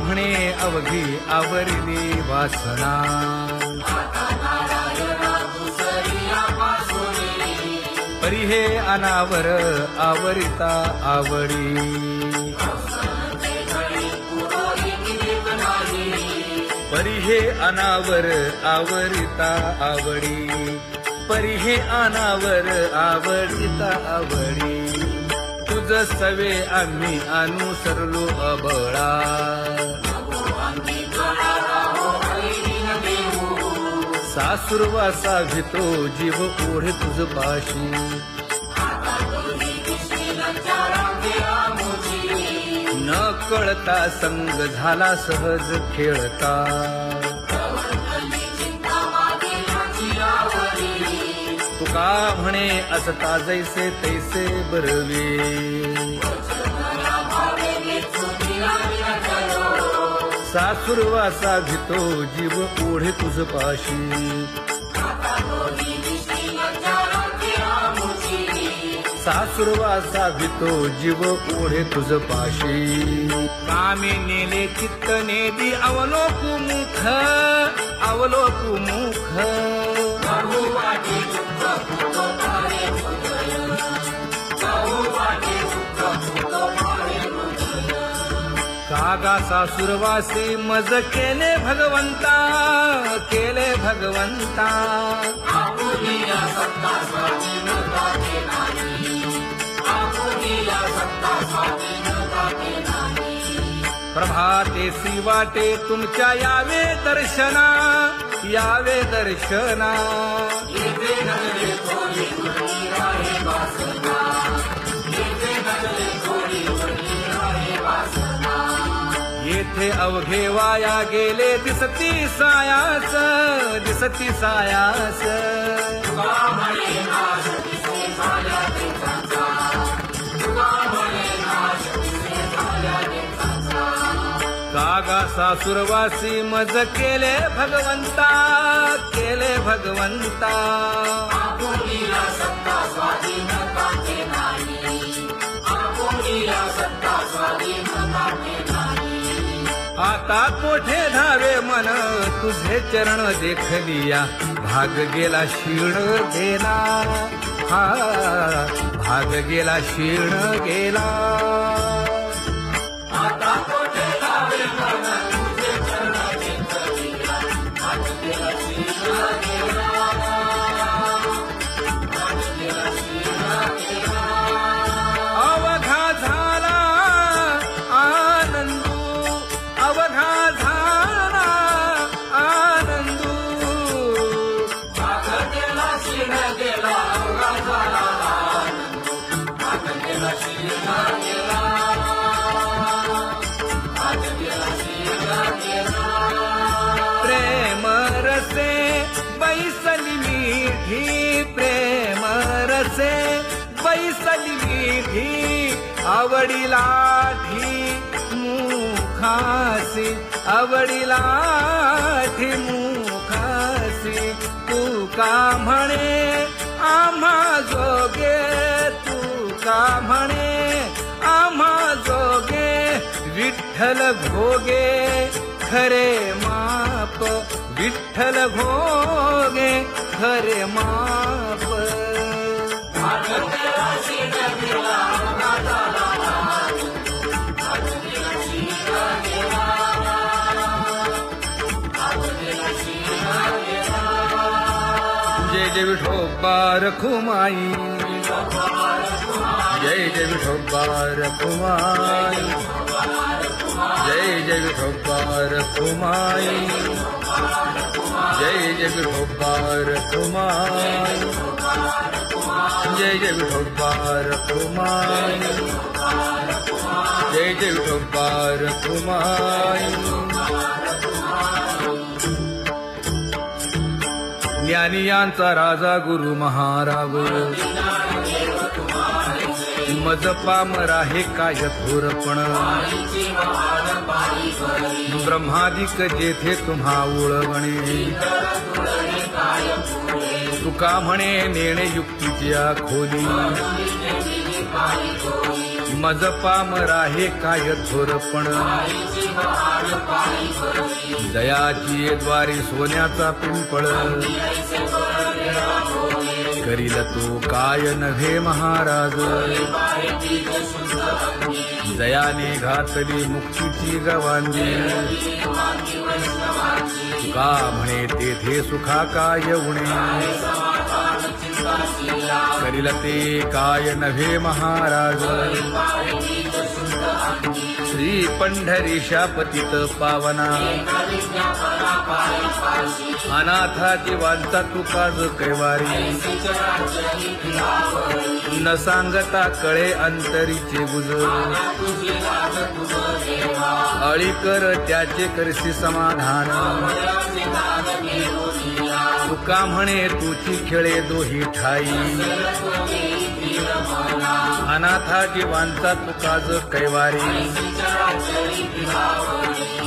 म्हणे अवघी आवरली वासना परी हे अनावर आवरिता आवडी परी हे अनावर आवरिता आवडी परी हे अनावर आवडिता आवडी तुझ सवे आम्ही अनुसरलो अबळा सासुरवासा भितो जीव ओढे तुझ पाशी न कळता संग झाला सहज खेळता तुका म्हणे असता जैसे तैसे बरवे सासुरवासा भितो जीव ओढे तुझ पाशी सासुरवासा भितो जीव ओढे तुझ पाशी कामी नेले चित्त नेदी अवलोकु मुख अवलोकु मुख कागा सासुरवासी मज केले भगवंता केले भगवंता प्रभातेसी वाटे तुमच्या यावे दर्शना यावे दर्शना येथे अवघे वाया गेले दिसती सायास दिसती सायास कागा सासुरवासी मज केले भगवंता केले भगवंता आता कोठे धावे मन तुझे चरण देखलिया भाग गेला क्षीण गेला हा भाग गेला क्षीण गेला आता कोठे धावे मन तुझे चरण देखलिया भाग गेला क्षीण गेला भाग गेला क्षीण गेला अवघा झाला आनंद अवघा झाला आनंदू भाग गेला क्षीण गेला अवघा झाला आनंदू भाग गेला क्षीण गेला भाग गेला क्षीण गेला प्रेम रसे बैसली मीठी प्रेम रसे बैसली मीठी आवडीला ठी मुखासी आवडीला ठी मुखासी तू का म्हणे आम्हा जोगे तू का म्हणे आम्हा जोगे विठ्ठल भोगे खरे माप विठ्ठल भोगे खरे माप जय जय विठोबा रखुमाई जय जय विठोबा रखुमाई जय जय विठोबा रखुमाई जय जय विठोबा रखुमाई जय जय विठोबा रखुमाई जय जय विठोबा रखुमाई ज्ञानियांचा राजा गुरु महाराव मज पामरा हे काय थोरपण ब्रह्मादिक जेथे तुम्हा उळवणे तुका म्हणे नेणे युक्तीच्या खोली मज पामरा हे काय थोरपण दयाची द्वारी सोन्याचा पिंपळ करील तो काय नव्हे महाराज दयाने घातली मुक्तीची गवांगी तुका म्हणे तेथे सुखा काय उणे करील ते काय नव्हे महाराज श्री पंढरीशा पतित पावना अनाथा जीवांचा तुकाज कैवारी न सांगता कळे अंतरीचे गुज अळी कर त्याचे करशी समाधान तुका म्हणे तुची खेळे दोही ठाई अनाथा जीवांचा तुकाज कैवारी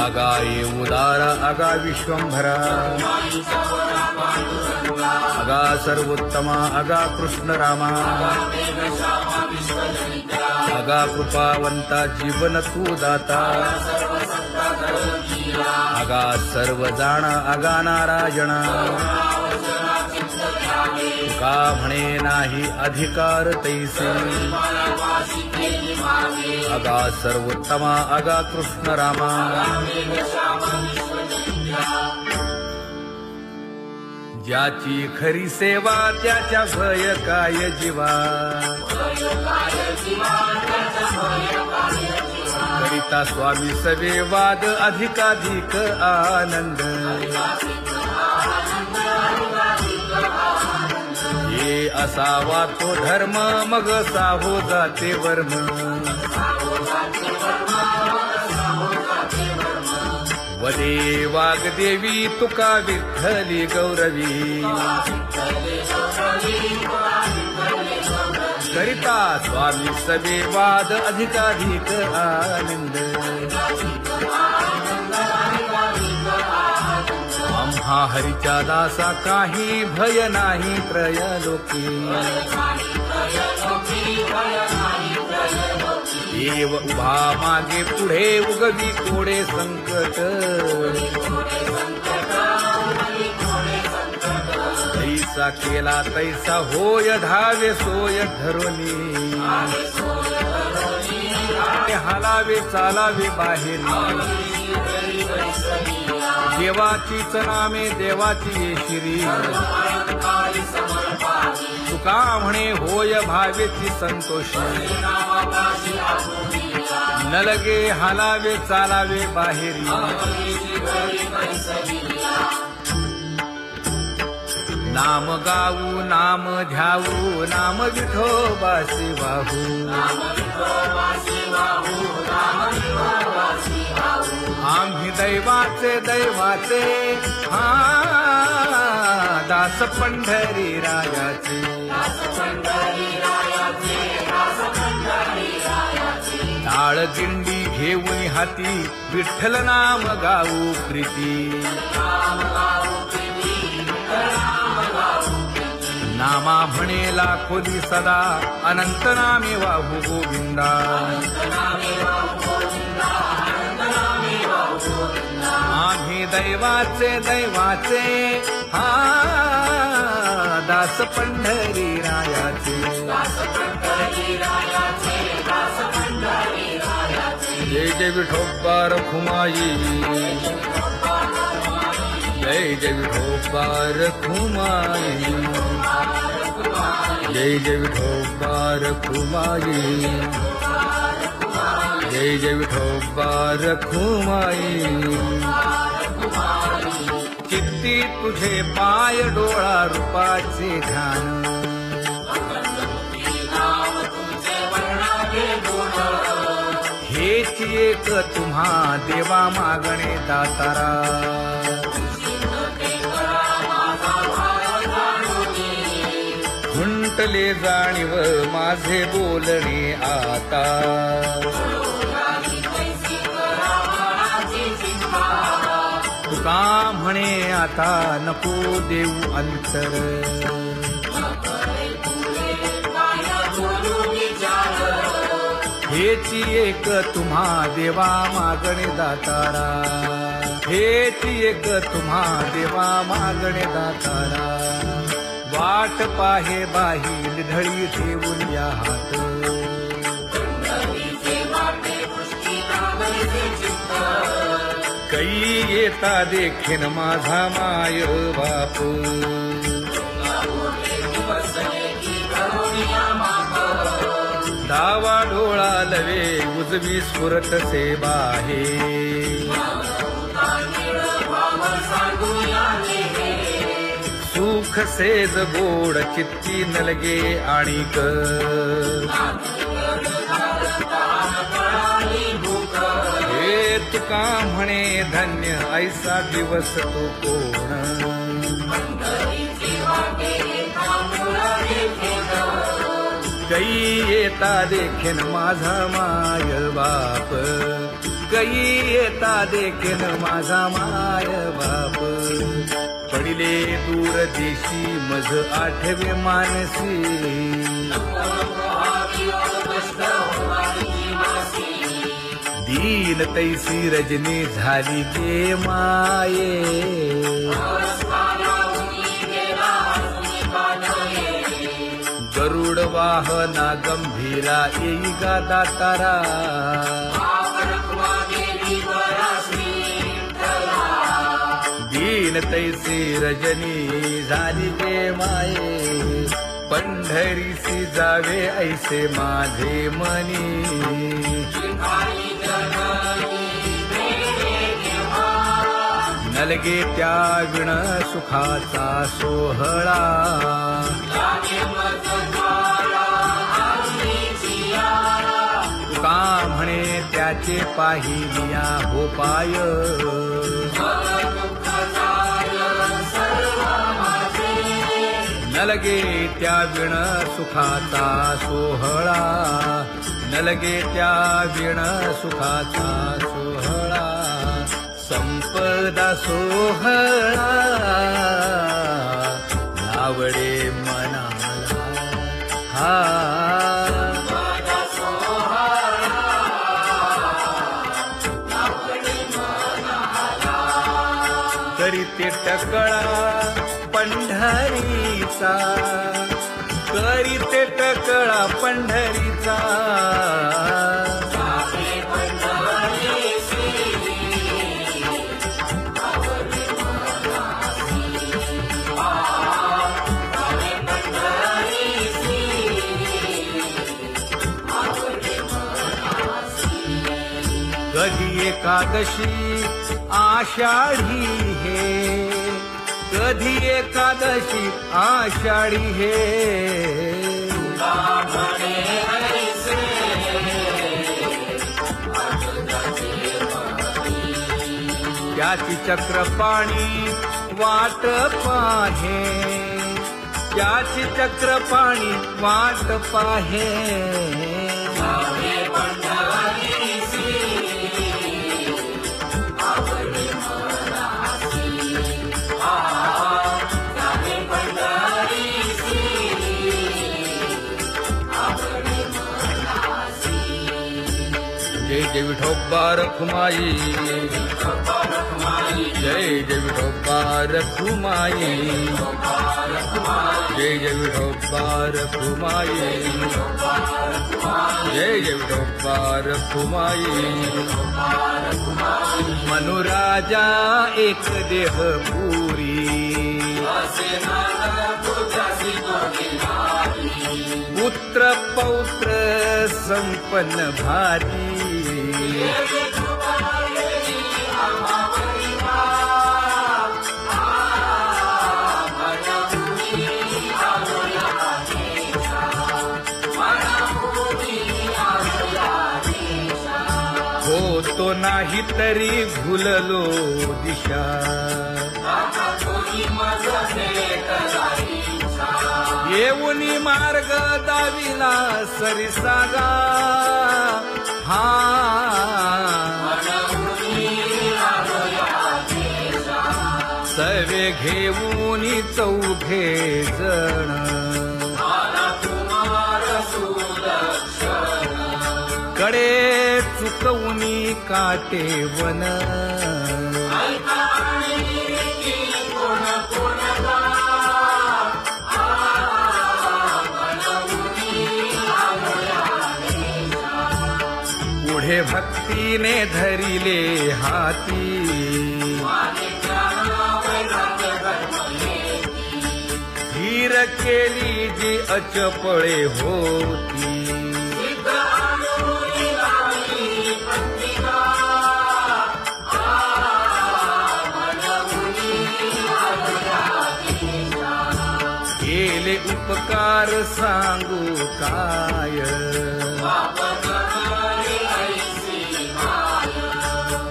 आगा ये उदारा आगा विश्वंभरा आगा सर्वोत्तमा आगा कृष्ण रामा आगा कृपावंता जीवन तू दाता आगा सर्व जाणा आगा नारायणा तुका म्हणे नाही अधिकार तैसे आगा सर्वोत्तमा आगा कृष्ण रामा ज्याची खरी सेवा त्याच्या भय काय जीवा करिता स्वामी सवे वाद अधिकाधिक आनंद ये असावा तो धर्म मग साहो जाते वर्म वदे वाग्देवी तुका विठ्ठली गौरवी करिता स्वामी सवे वाद अधिकाधिक आनंद आम्हा हरीच्या दासा काही भय नाही त्रयलोकी देव उभा मागे पुढे उगवी कोडे संकट तैसा केला तैसा होय धावे सोय धरोनी हालावे चालावे बाहेरी देवाचीच नामे देवाची येशिरी तुका म्हणे होय भावेची संतोषी न लगे हालावे चालावे बाहेरी नाम गाऊ नाम ध्याऊ नाम विठोबासी वाहू आम्ही दैवाचे दैवाचे हा दास पंढरी रायाचे टाळ दिंडी घेऊन हाती विठ्ठल नाम गाऊ प्रीती नामा म्हणेला खोली सदा अनंत नामे वाहू गोविंदा आम्ही दैवाचे दैवाचे हा दास पंढरी रायाचे जय जय विठोबा रखुमाई जय जय विठोबा रखुमाई जय जय विठोबा रखुमाई जय जय विठोबा रखुमाई चित्ती तुझे पाय डोळा रूपाचे ध्यान हेच एक तुम्हा देवा मागणे दातारा खुंटले जाणीव माझे बोलणे आता तुका म्हणे आता नको देऊ अंतर हेची एक तुम्हा देवा मागणे दातारा, हेची एक तुम्हा देवा मागणे दातारा. वाट पाहे बाही ढळी ठेवून या हात, कै येता देखेन माझा माय बाप. डावा डोळा लवे उजवी स्फुरत से बाहे, सुख सेज गोड चित्ती नलगे आणिक. हे तुका म्हणे धन्य ऐसा दिवस तो कोण. कै येता देखेन माझा माय बाप, कै येता देखेन माझा माय बाप. पडिले दूर देशी मज आठवे मानसी, दीन तैसी रजनी झाली गे माये. गरुड वाहना गंभीरा येई गा दातारा, दीन तैसी रजनी झाली गे माये. पंढरीसी जावे ऐसे माझे मनी, नलगे त्या विण सुखाचा सोहळा. तुका म्हणे त्याचे पाहिलिया हो पाय, नलगे त्या विण सुखाचा सोहळा, नलगे त्या विण सुखाचा सोहळा. संपदा सोहळा नावडे मनाला, हा करीते टकळा पंढरीचा, करीते टकळा पंढरीचा. कधी एकादशी आषाढी हे, कधी एकादशी आषाढी हे. त्याची चक्रपाणी वाट पाहे, त्याची चक्रपाणी वाट पाहे. जय जय विठोबा रखुमाई, जय जय विठोबा रखुमाई, जय जय विठोबा रखुमाई, जय जय विठोबा रखुमाई. मनुराजा एक देह पुरी, पुत्र पौत्र संपन्न भारी. होतो नाही तरी भुललो दिशा, येऊनी मार्ग दाविला सरिसागा. हा सवे घेऊनी चौघे जण, कडे चुकवूनी काटे वन पुढे भक्तीने धरिले हाती धीर केली जी अचपळे होती केले उपकार सांगू काय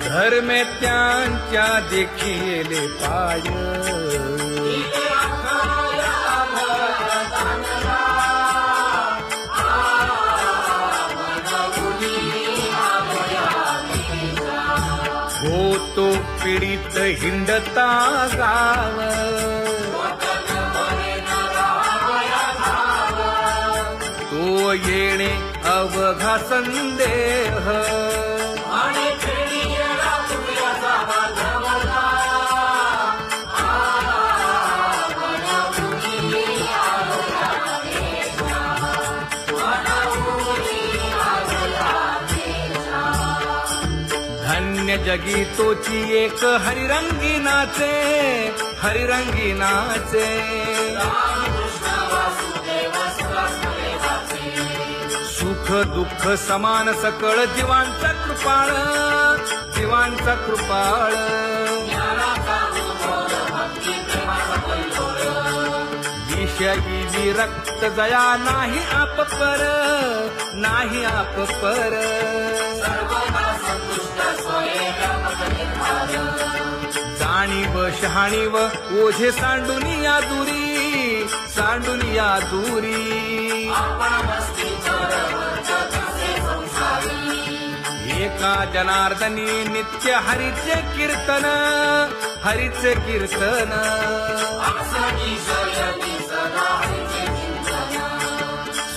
धर्मे त्यांच्या देखिले पाय होतो पीडित हिंडता गाव तो येणे अवघा संदेह धन्य जगी तोची एक हरिरंगी नाचे हरिरंगी नाचे सुख दुःख समान सकळ जीवांचा कृपाळ जीवांचा कृपाळ विषयी विरक्त जया नाही आपपर नाही आपपर जाणीव शहाणीव ओझे सांडुनिया दूरी एका जनार्दनी नित्य हरीचे कीर्तन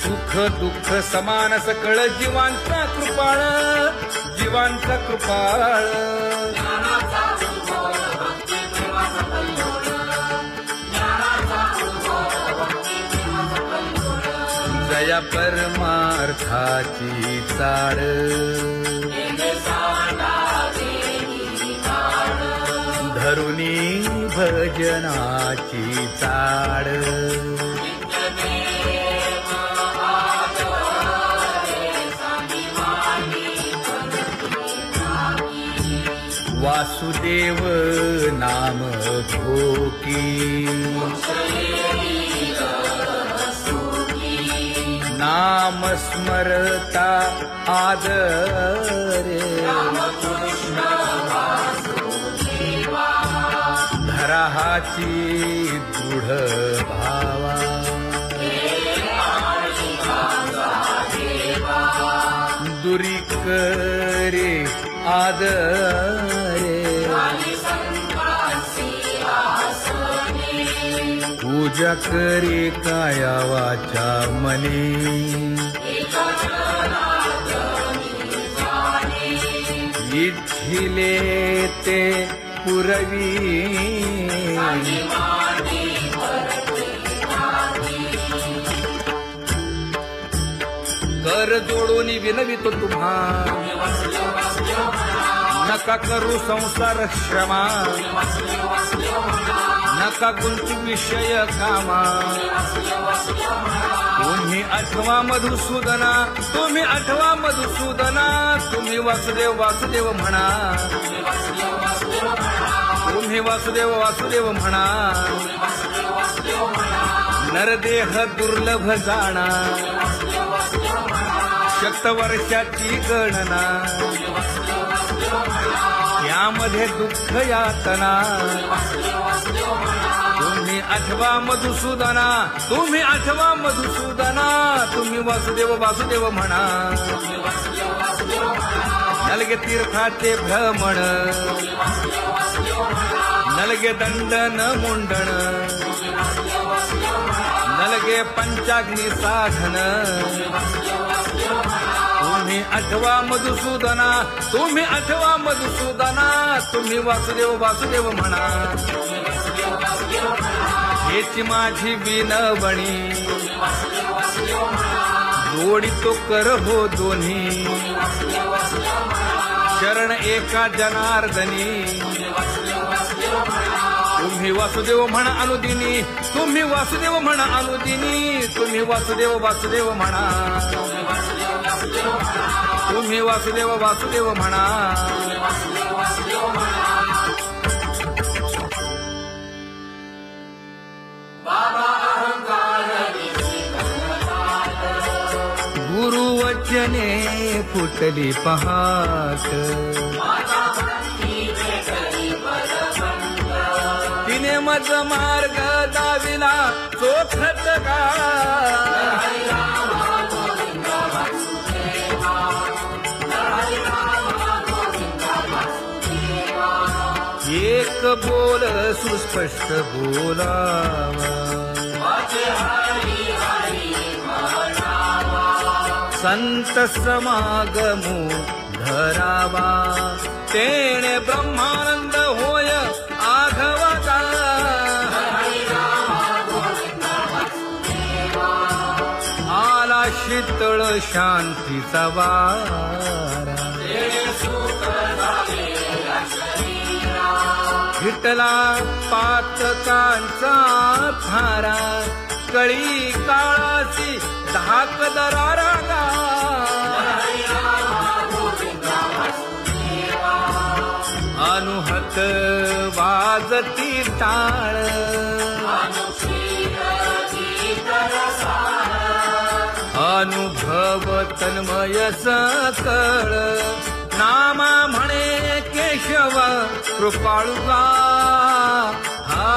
सुख दुःख समान सकळ जीवांचा कृपाळ जया परमार्थाची चाड धरुनी भजनाची चाड वासुदेव नाम घोकी नाम स्मरता आदरे धराहाची दृढ भावा दुरी करे आदरे पूजा करे काया वाचा मने इच्छिले ते पुरवी कर जोडून विनवितो तुम्हा नका करू संसार श्रमा नका गुंतू विषय कामा तुम्ही आठवा मधुसूदना तुम्ही वासुदेव म्हणा तुम्ही वासुदेव म्हणा नरदेह दुर्लभ जाणा शतवर्षाची गणना यामध्ये दुःख यातना तुम्ही आठवा मधुसूदना तुम्ही वासुदेव म्हणा नलगे तीर्थाचे भ्रमण नलगे दंडन मुंडण नलगे पंचाग्नी साधन तुम्ही आठवा मधुसूदना, तुम्ही आठवा मधुसूदना, तुम्ही वासुदेव वासुदेव म्हणा. हेची माझी विनवणी, जोडितो कर हो दोन्ही, शरण एका जनार्दनी. तुम्ही वासुदेव म्हणा अनुदिनी, तुम्ही वासुदेव म्हणा अनुदिनी, तुम्ही वासुदेव वासुदेव म्हणा, तुम्ही वासुदेव वासुदेव म्हणा. गुरुवचने फुटली पहाट, तिने मज मार्ग दाविला चोखत का. एक बोल सुस्पष्ट बोलावा, संत समागमू धरावा, तेणे ब्रह्मानंद होय आघवता. आला शीतळ शांतीचा वारा, विठला पातकांचा थारा, कळी काळाची धाक दरारा. अनुहत वाजती टाळ, अनुभव तन्मय सकळ. नामा म्हणे केशव कृपाळुगा, हा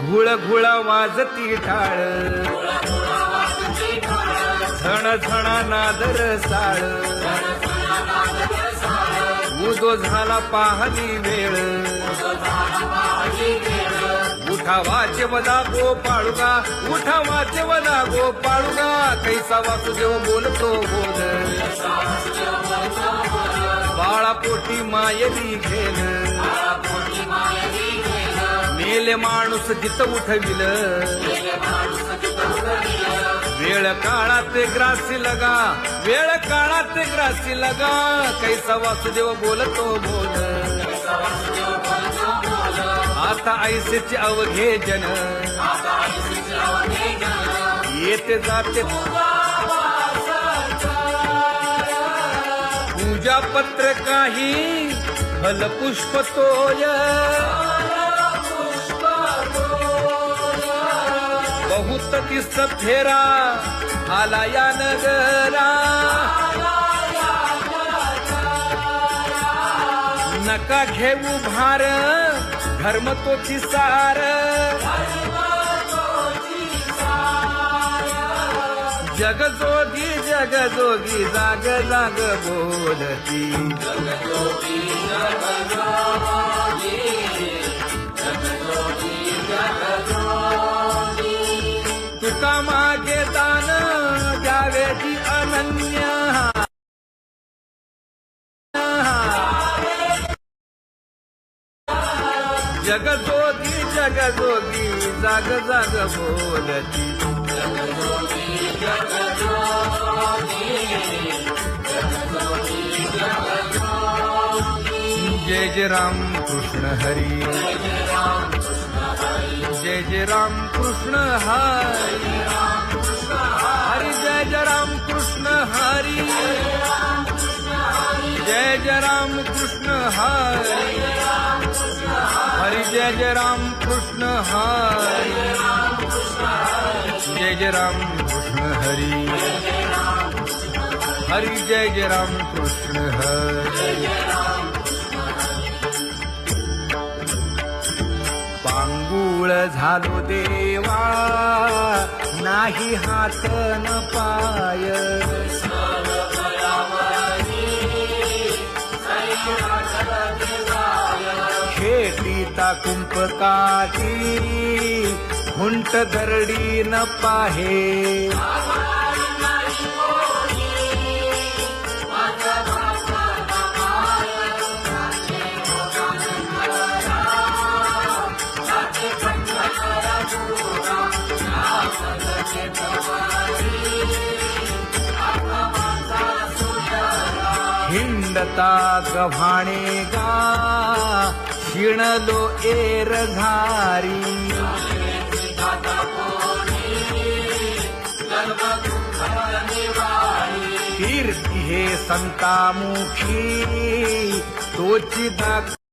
घुळ घुळ वाजती टाळ, झण झण नादर साळ. उदो झाला पाहली वेळ, उठा वाचे वदा गोपाळुगा, उठा वाचे वदा गोपाळुगा. कैसा वासुदेव बोलतो बोल, बाळा पोटी मायली घेल. मेले माणूस जित उठविल, वेळ काळात ग्रासी लगा, वेळ काळात ग्रासी लगा. कैसा वासुदेव बोलतो बोल, आता ऐसेचे अवघे जन, येते जाते पूजा पत्र काही, फल पुष्प तोय. बहुत दिस फेरा आला या नगरा, नका घेऊ भार धर्म तोची सार. जगजोगी जगजोगी जाग जाग बोलती, तुका मागे दान द्यावेची अनन्य. जगजोगी जगजोगी जाग जाग बोलती, जय जय राम कृष्ण हरी, जय जय राम कृष्ण हरी, हरी जय जय राम कृष्ण हरी, जय जय राम कृष्ण हरी, हरी जय जय राम कृष्ण हरी, जय जय राम कृष्ण हरी, हरी जय जय राम कृष्ण हरी. पांगुळ झालो देवा, नाही हात न पाय. होता कुंपकाठी हुंट दरडी न पाहे हिंडता गव्हाणे गा शिणलो एर घारी कीर्ती हे संतामुखी तोची दाख